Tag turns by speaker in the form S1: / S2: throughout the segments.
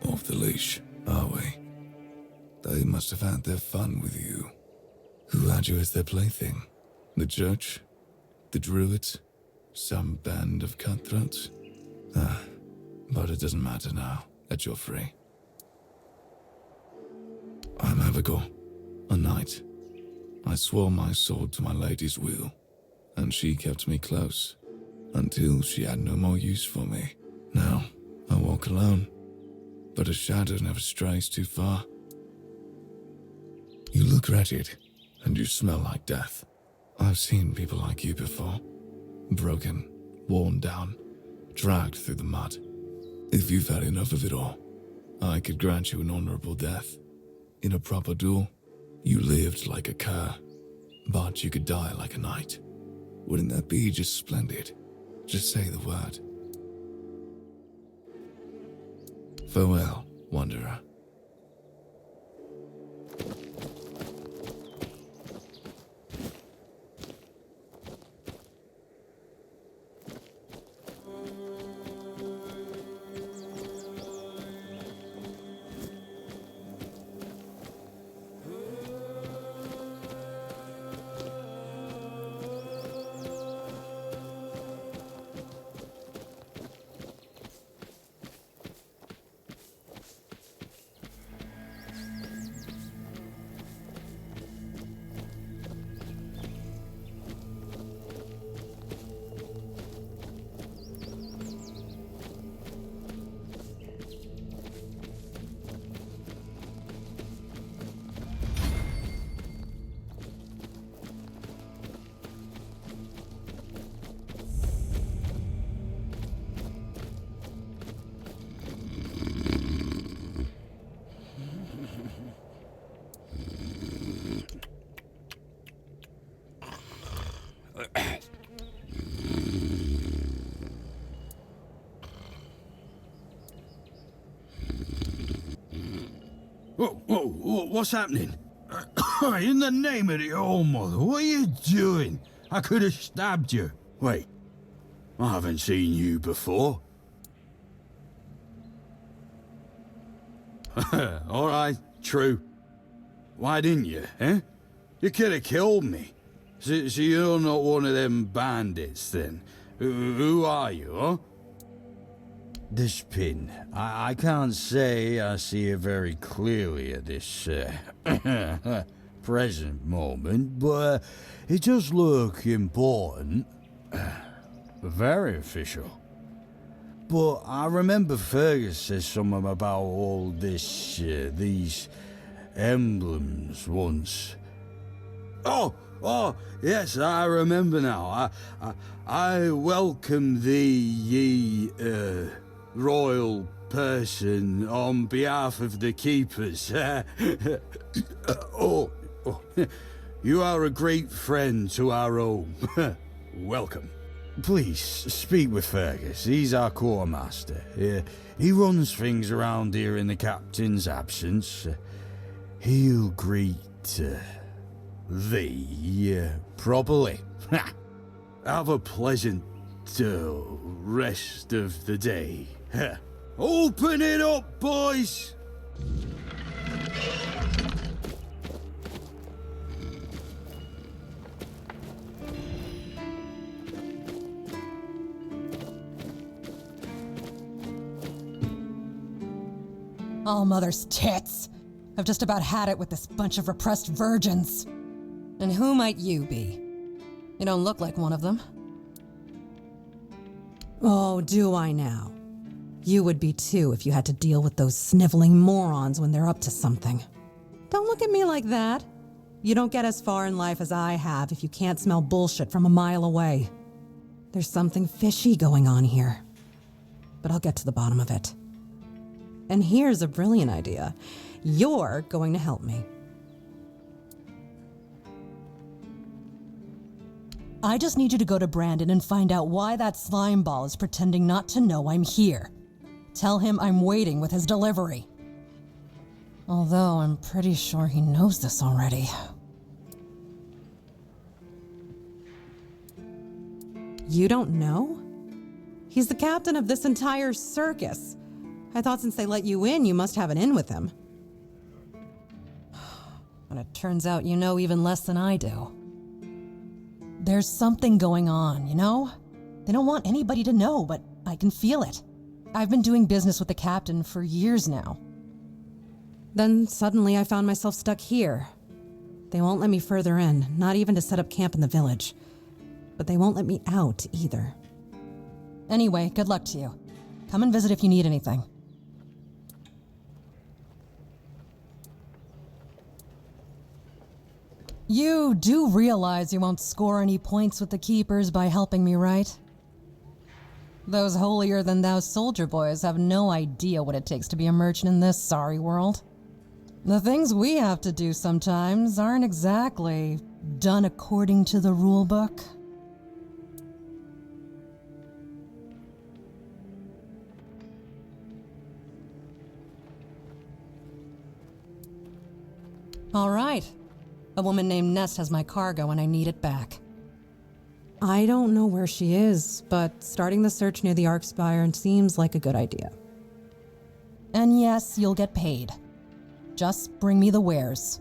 S1: Off the leash, are we? They must have had their fun with you. Who had you as their plaything? The church? The druids? Some band of cutthroats? But it doesn't matter now that you're free. I'm Abigail, a knight. I swore my sword to my lady's will, and she kept me close, until she had no more use for me. Now, I walk alone, but a shadow never strays too far. You look wretched, and you smell like death. I've seen people like you before. Broken, worn down, dragged through the mud. If you've had enough of it all, I could grant you an honorable death. In a proper duel, you lived like a cur, but you could die like a knight. Wouldn't that be just splendid? Just say the word. Farewell, wanderer.
S2: Whoa, what's happening? In the name of the old mother, what are you doing? I could have stabbed you. Wait, I haven't seen you before. All right, true. Why didn't you, eh? You could have killed me. So you're not one of them bandits, then? Who are you, huh? This pin, I can't say I see it very clearly at this present moment, but it does look important. Very official. But I remember Fergus said something about all this, these emblems once. Oh, yes, I remember now. I welcome thee, ye, royal person, on behalf of the keepers. You are a great friend to our home. Welcome. Please, speak with Fergus. He's our quartermaster. He runs things around here in the captain's absence. He'll greet thee properly. Have a pleasant rest of the day. Open it up, boys!
S3: All mother's tits. I've just about had it with this bunch of repressed virgins. And who might you be? You don't look like one of them. Oh, do I now? You would be too if you had to deal with those sniveling morons when they're up to something. Don't look at me like that. You don't get as far in life as I have if you can't smell bullshit from a mile away. There's something fishy going on here. But I'll get to the bottom of it. And here's a brilliant idea. You're going to help me. I just need you to go to Brandon and find out why that slime ball is pretending not to know I'm here. Tell him I'm waiting with his delivery. Although I'm pretty sure he knows this already. You don't know? He's the captain of this entire circus. I thought since they let you in, you must have an in with him. But it turns out you know even less than I do. There's something going on, you know? They don't want anybody to know, but I can feel it. I've been doing business with the captain for years now. Then suddenly I found myself stuck here. They won't let me further in, not even to set up camp in the village. But they won't let me out either. Anyway, good luck to you. Come and visit if you need anything. You do realize you won't score any points with the Keepers by helping me, right? Those holier-than-thou soldier boys have no idea what it takes to be a merchant in this sorry world. The things we have to do sometimes aren't exactly done according to the rulebook. All right. A woman named Nest has my cargo and I need it back. I don't know where she is, but starting the search near the Arkspire seems like a good idea. And yes, you'll get paid. Just bring me the wares.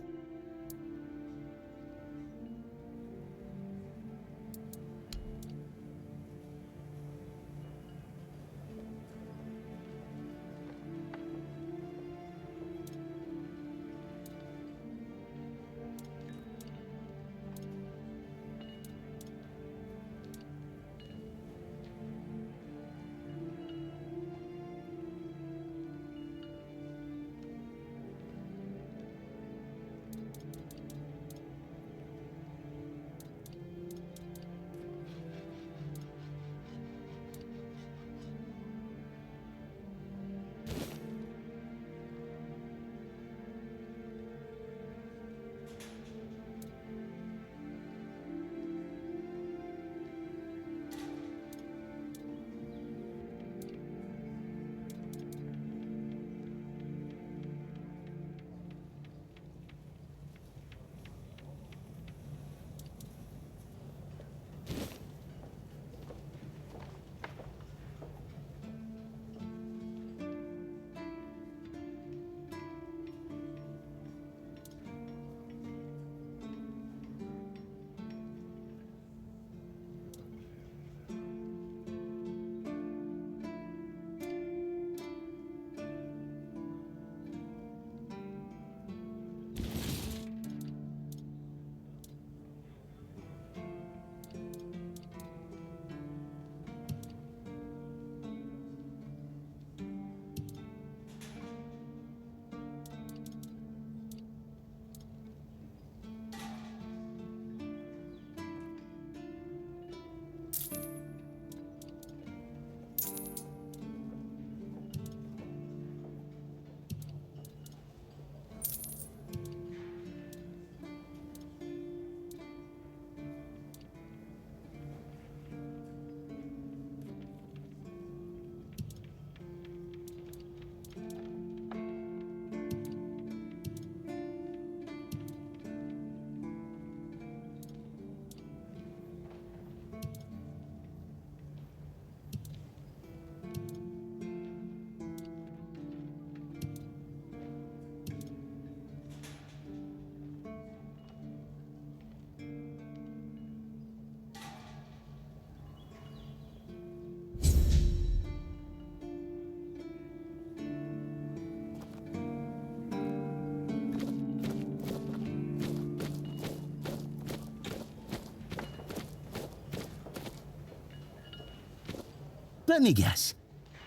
S4: Let me guess.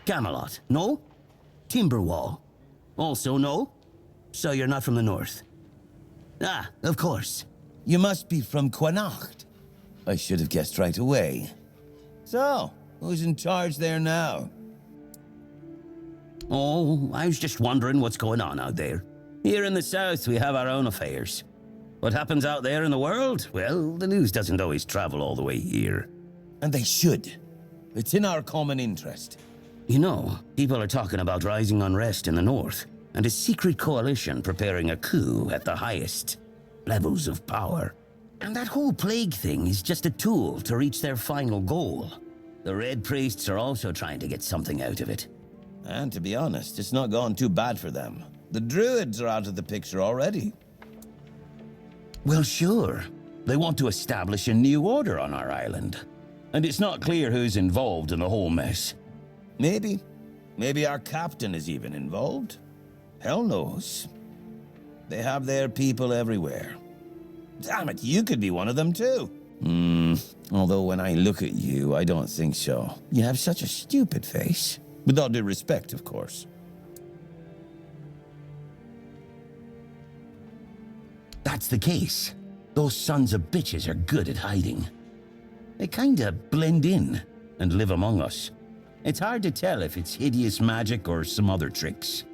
S4: Camelot, no? Timberwall, also no? So you're not from the north? Ah, of course.
S5: You must be from Connacht. I should have guessed right away. So, who's in charge there now?
S4: Oh, I was just wondering what's going on out there. Here in the south, we have our own affairs. What happens out there in the world? Well, the news doesn't always travel all the way here.
S5: And they should. It's in our common interest.
S4: You know, people are talking about rising unrest in the north, and a secret coalition preparing a coup at the highest levels of power. And that whole plague thing is just a tool to reach their final goal. The Red Priests are also trying to get something out of it.
S5: And to be honest, it's not gone too bad for them. The Druids are out of the picture already.
S4: Well, sure. They want to establish a new order on our island. And it's not clear who's involved in the whole mess.
S5: Maybe. Maybe our captain is even involved. Hell knows. They have their people everywhere. Damn it, you could be one of them too. Although when I look at you, I don't think so. You have such a stupid face. With all due respect, of course.
S4: That's the case. Those sons of bitches are good at hiding. They kinda blend in and live among us. It's hard to tell if it's hideous magic or some other tricks.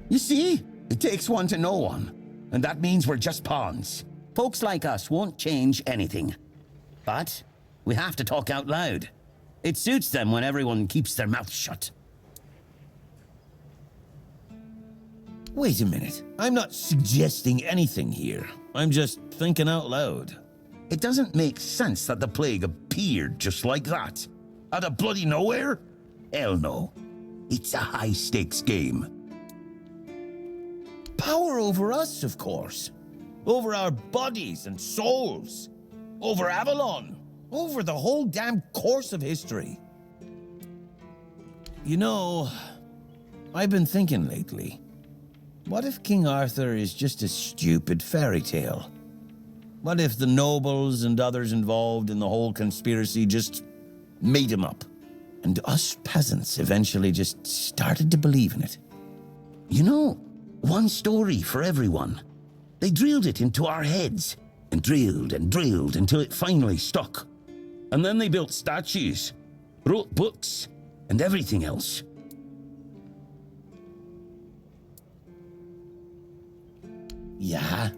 S4: You see? It takes one to know one. And that means we're just pawns. Folks like us won't change anything. But we have to talk out loud. It suits them when everyone keeps their mouth shut.
S5: Wait a minute. I'm not suggesting anything here. I'm just thinking out loud.
S4: It doesn't make sense that the plague appeared just like that. Out of bloody nowhere? Hell no. It's a high-stakes game.
S5: Power over us, of course. Over our bodies and souls. Over Avalon. Over the whole damn course of history. You know, I've been thinking lately. What if King Arthur is just a stupid fairy tale? What if the nobles and others involved in the whole conspiracy just made him up? And us peasants eventually just started to believe in it?
S4: You know, one story for everyone. They drilled it into our heads, and drilled until it finally stuck. And then they built statues, wrote books, and everything else.
S5: Yeah?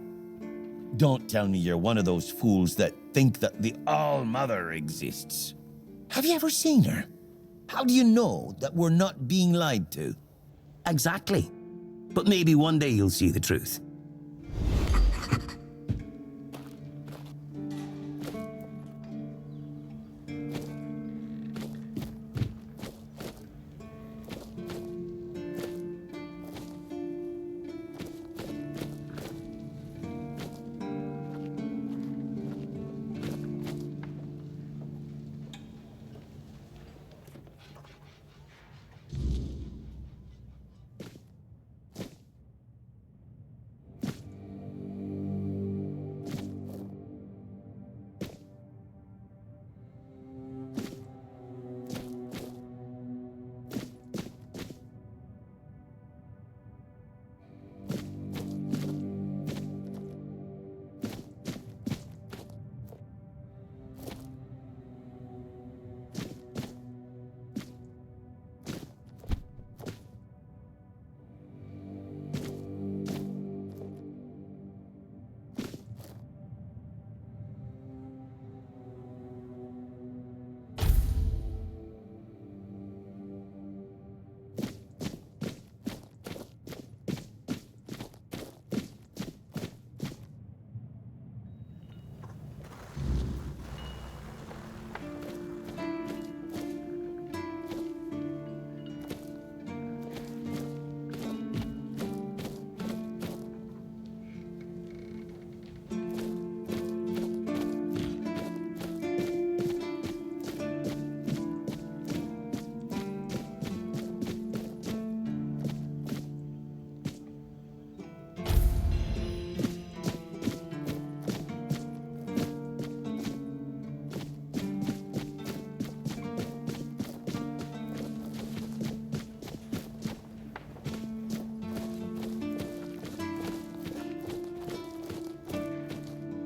S5: Don't tell me you're one of those fools that think that the All-Mother exists. Have you ever seen her? How do you know that we're not being lied to?
S4: Exactly. But maybe one day you'll see the truth.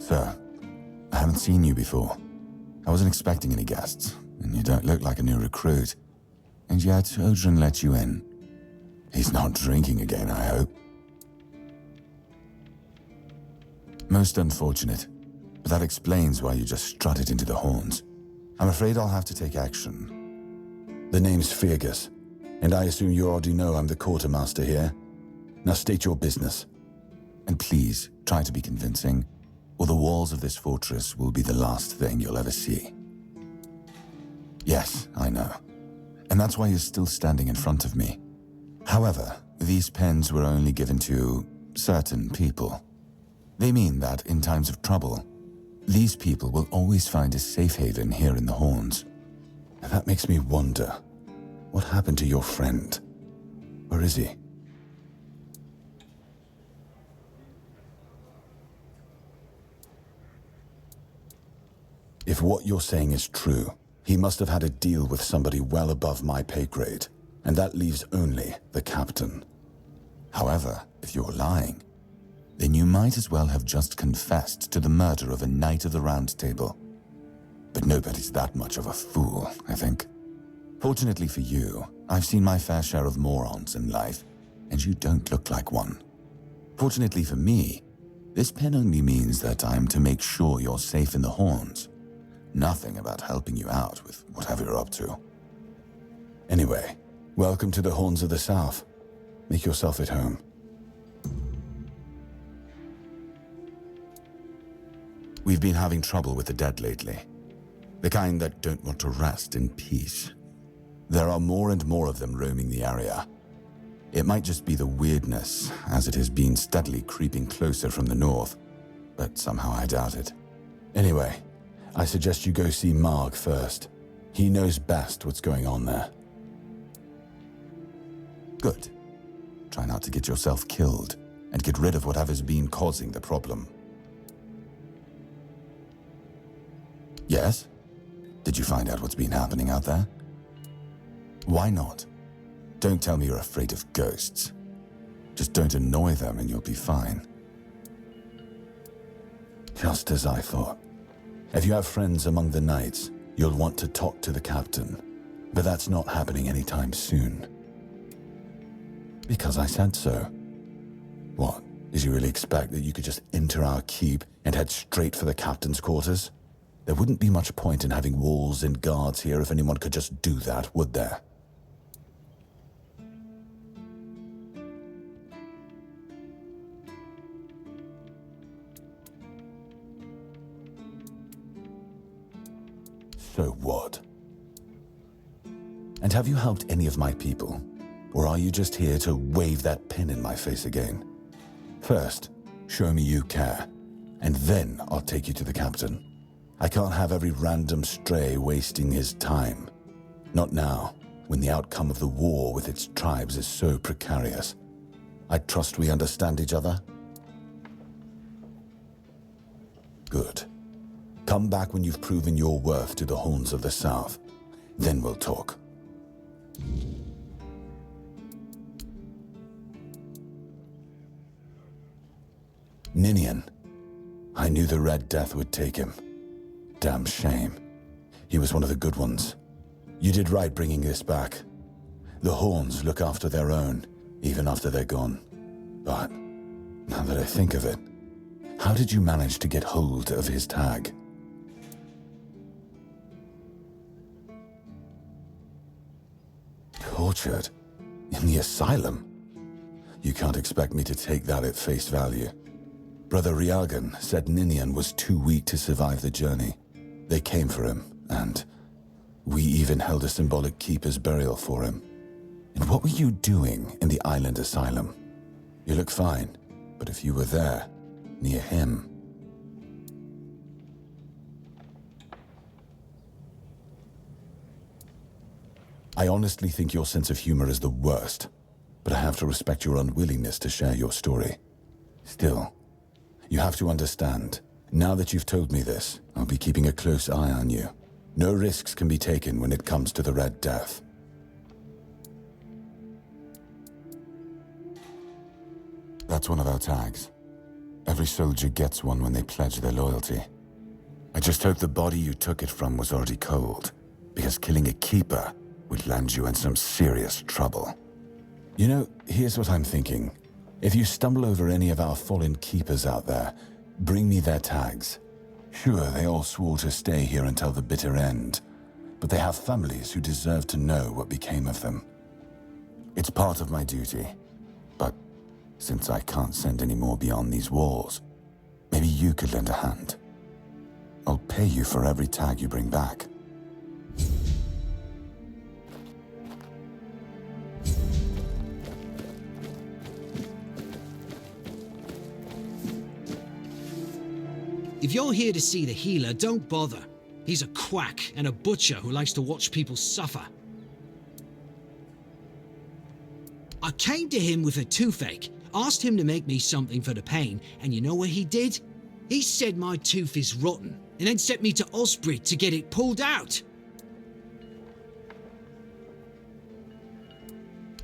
S6: Sir, I haven't seen you before. I wasn't expecting any guests. and you don't look like a new recruit. And yet, Odrin let you in. He's not drinking again, I hope. Most unfortunate, but that explains why you just strutted into the horns. I'm afraid I'll have to take action. The name's Fergus, and I assume you already know I'm the quartermaster here. Now state your business. And please, try to be convincing, or the walls of this fortress will be the last thing you'll ever see. Yes, I know. And that's why you're still standing in front of me. However, these pens were only given to certain people. They mean that in times of trouble, these people will always find a safe haven here in the Horns. And that makes me wonder, what happened to your friend? Where is he? If what you're saying is true, he must have had a deal with somebody well above my pay grade, and that leaves only the captain. However, if you're lying, then you might as well have just confessed to the murder of a Knight of the Round Table. But nobody's that much of a fool, I think. Fortunately for you, I've seen my fair share of morons in life, and you don't look like one. Fortunately for me, this pen only means that I'm to make sure you're safe in the Horns. Nothing about helping you out with whatever you're up to. Anyway, welcome to the Horns of the South. Make yourself at home. We've been having trouble with the dead lately. The kind that don't want to rest in peace. There are more and more of them roaming the area. It might just be the weirdness, as it has been steadily creeping closer from the north, but somehow I doubt it. Anyway, I suggest you go see Marg first. He knows best what's going on there. Good. Try not to get yourself killed, and get rid of whatever's been causing the problem. Yes? Did you find out what's been happening out there? Why not? Don't tell me you're afraid of ghosts. Just don't annoy them and you'll be fine. Just as I thought. If you have friends among the knights, you'll want to talk to the captain. But that's not happening anytime soon. Because I said so. What? Did you really expect that you could just enter our keep and head straight for the captain's quarters? There wouldn't be much point in having walls and guards here if anyone could just do that, would there? So what? And have you helped any of my people? Or are you just here to wave that pen in my face again? First, show me you care, and then I'll take you to the captain. I can't have every random stray wasting his time. Not now, when the outcome of the war with its tribes is so precarious. I trust we understand each other? Good. Come back when you've proven your worth to the Horns of the South. Then we'll talk. Ninian. I knew the Red Death would take him. Damn shame. He was one of the good ones. You did right bringing this back. The Horns look after their own, even after they're gone. But, now that I think of it, how did you manage to get hold of his tag? Tortured? In the asylum? You can't expect me to take that at face value. Brother Riagan said Ninian was too weak to survive the journey. They came for him, and we even held a symbolic keeper's burial for him. And what were you doing in the island asylum? You look fine, but if you were there, near him... I honestly think your sense of humor is the worst, but I have to respect your unwillingness to share your story. Still, you have to understand, now that you've told me this, I'll be keeping a close eye on you. No risks can be taken when it comes to the Red Death. That's one of our tags. Every soldier gets one when they pledge their loyalty. I just hope the body you took it from was already cold. because killing a keeper would land you in some serious trouble. You know, here's what I'm thinking. If you stumble over any of our fallen keepers out there, bring me their tags. Sure, they all swore to stay here until the bitter end, but they have families who deserve to know what became of them. It's part of my duty, but since I can't send any more beyond these walls, maybe you could lend a hand. I'll pay you for every tag you bring back.
S7: If you're here to see the healer, don't bother. He's a quack and a butcher who likes to watch people suffer. I came to him with a toothache, asked him to make me something for the pain, and you know what he did? He said my tooth is rotten, and then sent me to Osbrit to get it pulled out.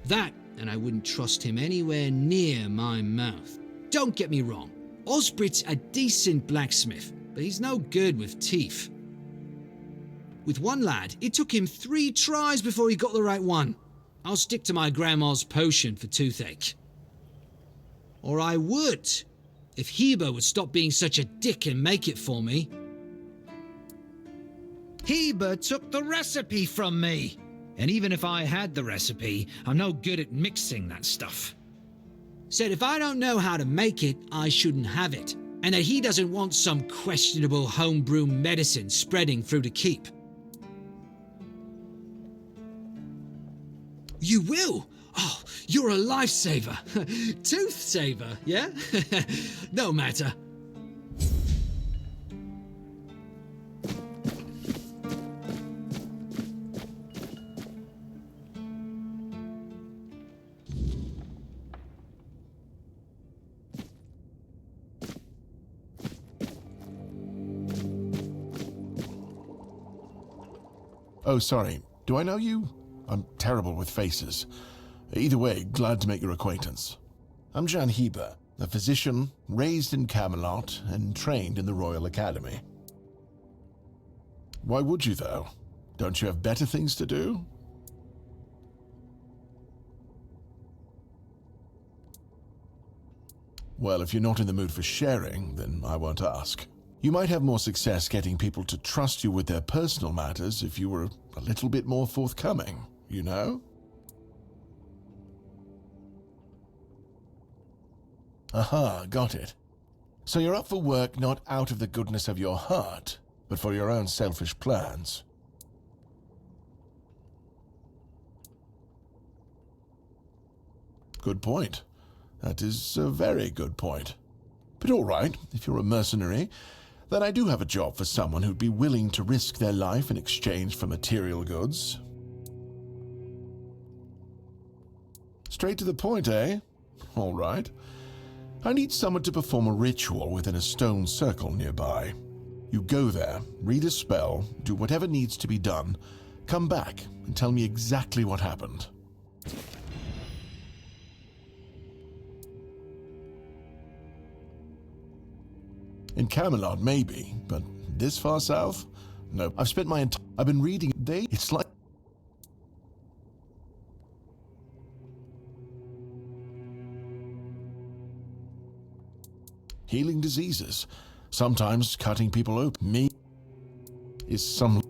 S7: That, and I wouldn't trust him anywhere near my mouth. Don't get me wrong, Osbrit's a decent blacksmith, but he's no good with teeth. With one lad, it took him 3 tries before he got the right one. I'll stick to my grandma's potion for toothache. Or I would, if Heber would stop being such a dick and make it for me.
S8: Heber took the recipe from me. And even if I had the recipe, I'm no good at mixing that stuff.
S7: Said if I don't know how to make it, I shouldn't have it. And that he doesn't want some questionable homebrew medicine spreading through the keep. You will? Oh, you're a lifesaver. Tooth saver, yeah? No matter.
S9: Oh, sorry. Do I know you? I'm terrible with faces. Either way, glad to make your acquaintance. I'm Jan Heber, a physician raised in Camelot and trained in the Royal Academy. Why would you, though? Don't you have better things to do? Well, if you're not in the mood for sharing, then I won't ask. You might have more success getting people to trust you with their personal matters if you were a little bit more forthcoming, you know? Aha, got it. So you're up for work not out of the goodness of your heart, but for your own selfish plans. Good point. That is a very good point. But all right, if you're a mercenary, then I do have a job for someone who'd be willing to risk their life in exchange for material goods. Straight to the point, eh? All right. I need someone to perform a ritual within a stone circle nearby. You go there, read a spell, do whatever needs to be done, come back and tell me exactly what happened. In Camelot, maybe, but this far south? No, I've spent my entire... I've been reading... It's like... Healing diseases. Sometimes cutting people open. Me is some...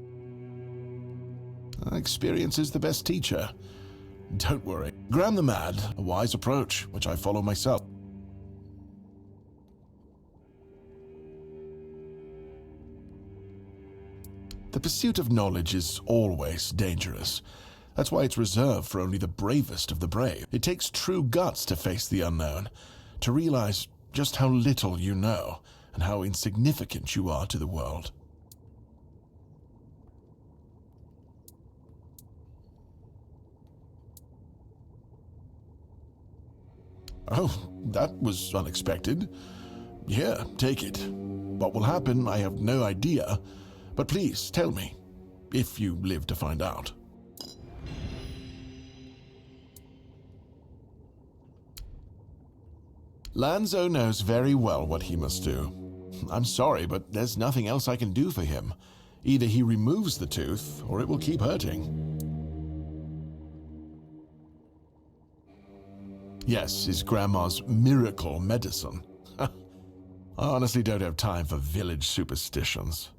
S9: Experience is the best teacher. Don't worry. Graham the Mad, a wise approach, which I follow myself. The pursuit of knowledge is always dangerous. That's why it's reserved for only the bravest of the brave. It takes true guts to face the unknown, to realize just how little you know and how insignificant you are to the world. Oh, that was unexpected. Here, take it. What will happen, I have no idea. But please, tell me, if you live to find out. Lanzo knows very well what he must do. I'm sorry, but there's nothing else I can do for him. Either he removes the tooth, or it will keep hurting. Yes, his grandma's miracle medicine. I honestly don't have time for village superstitions.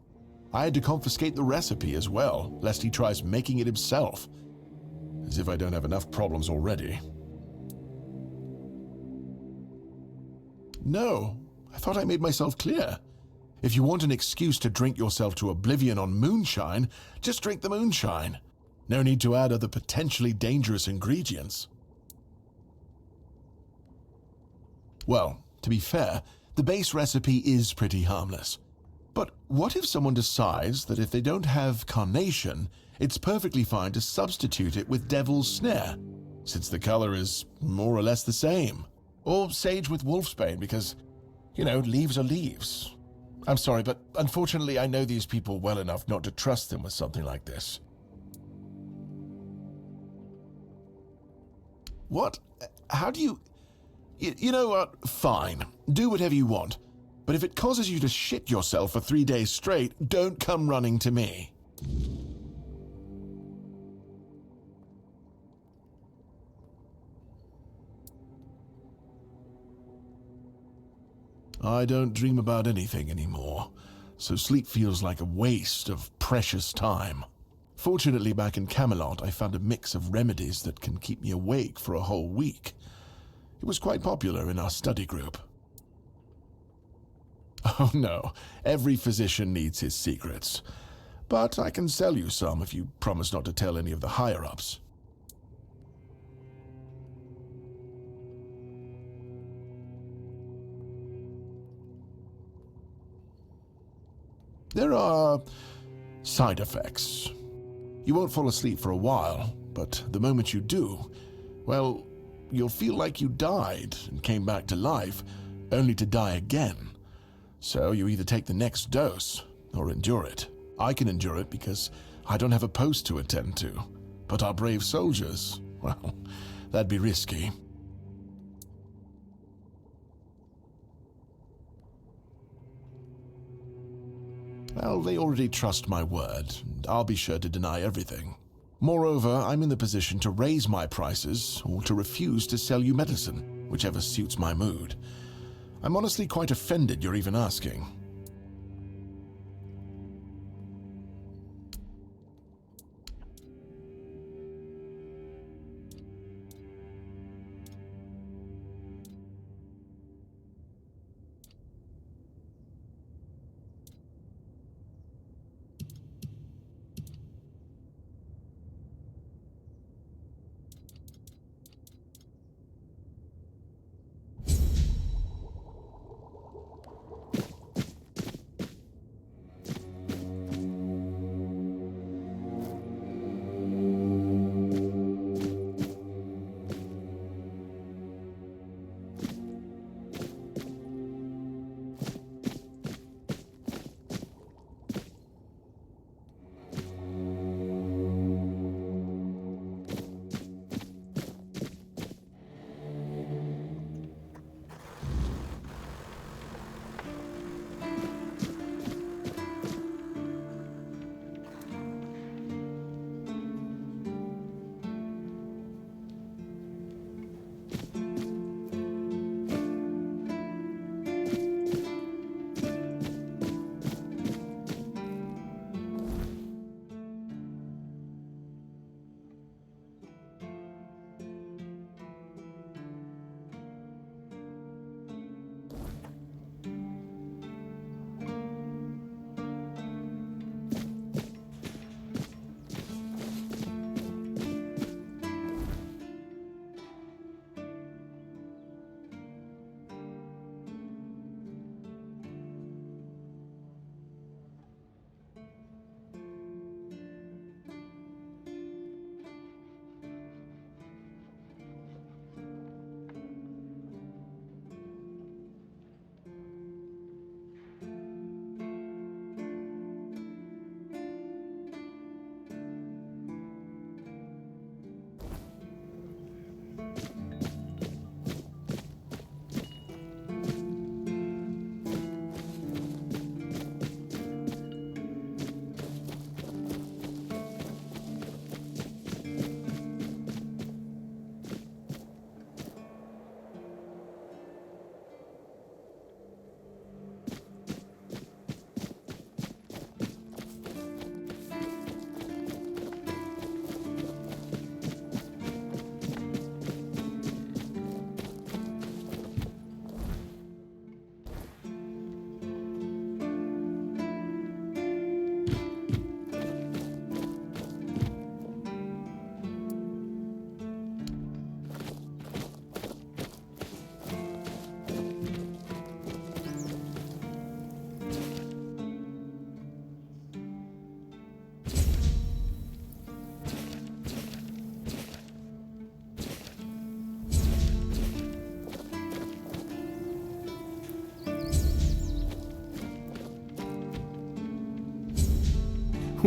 S9: I had to confiscate the recipe as well, lest he tries making it himself. As if I don't have enough problems already. No, I thought I made myself clear. If you want an excuse to drink yourself to oblivion on moonshine, just drink the moonshine. No need to add other potentially dangerous ingredients. Well, to be fair, the base recipe is pretty harmless. But what if someone decides that if they don't have carnation, it's perfectly fine to substitute it with devil's snare, since the color is more or less the same? Or sage with wolfsbane, because, leaves are leaves. I'm sorry, but unfortunately I know these people well enough not to trust them with something like this. What? How do you... You know what? Fine. Do whatever you want. But if it causes you to shit yourself for 3 days straight, don't come running to me. I don't dream about anything anymore, so sleep feels like a waste of precious time. Fortunately, back in Camelot, I found a mix of remedies that can keep me awake for a whole week. It was quite popular in our study group. Oh no, every physician needs his secrets. But I can sell you some if you promise not to tell any of the higher-ups. There are side effects. You won't fall asleep for a while, but the moment you do, well, you'll feel like you died and came back to life, only to die again. So you either take the next dose, or endure it. I can endure it because I don't have a post to attend to. But our brave soldiers, well, that'd be risky. Well, they already trust my word, and I'll be sure to deny everything. Moreover, I'm in the position to raise my prices or to refuse to sell you medicine, whichever suits my mood. I'm honestly quite offended you're even asking.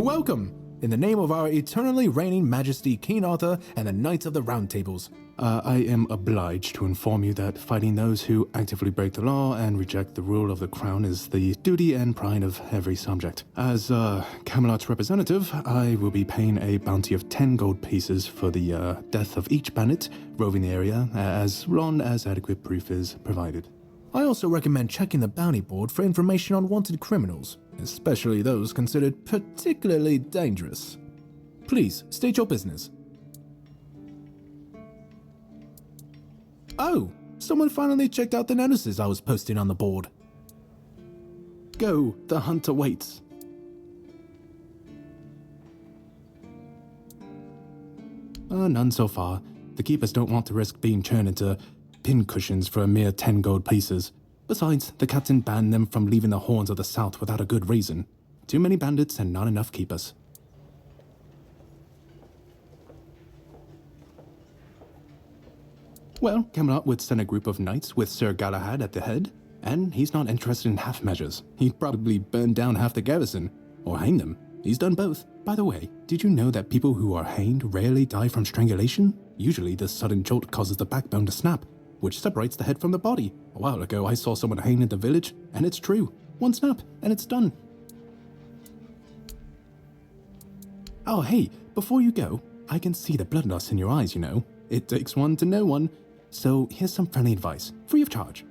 S10: Welcome! In the name of our eternally reigning Majesty King Arthur and the Knights of the Round Tables, I am obliged to inform you that fighting those who actively break the law and reject the rule of the crown is the duty and pride of every subject. As Camelot's representative, I will be paying a bounty of 10 gold pieces for the death of each bandit roving the area, as long as adequate proof is provided. I also recommend checking the bounty board for information on wanted criminals, especially those considered particularly dangerous. Please, state your business. Oh, someone finally checked out the notices I was posting on the board. Go, the hunter waits. None so far. The keepers don't want to risk being turned into pincushions for a mere 10 gold pieces. Besides, the captain banned them from leaving the Horns of the South without a good reason. Too many bandits and not enough keepers. Well, Camelot would send a group of knights with Sir Galahad at the head, and he's not interested in half measures. He'd probably burn down half the garrison, or hang them. He's done both. By the way, did you know that people who are hanged rarely die from strangulation? Usually the sudden jolt causes the backbone to snap, which separates the head from the body. A while ago, I saw someone hanged in the village, and it's true. One snap, and it's done. Oh, hey, before you go, I can see the bloodlust in your eyes, you know. It takes one to know one. So here's some friendly advice, free of charge.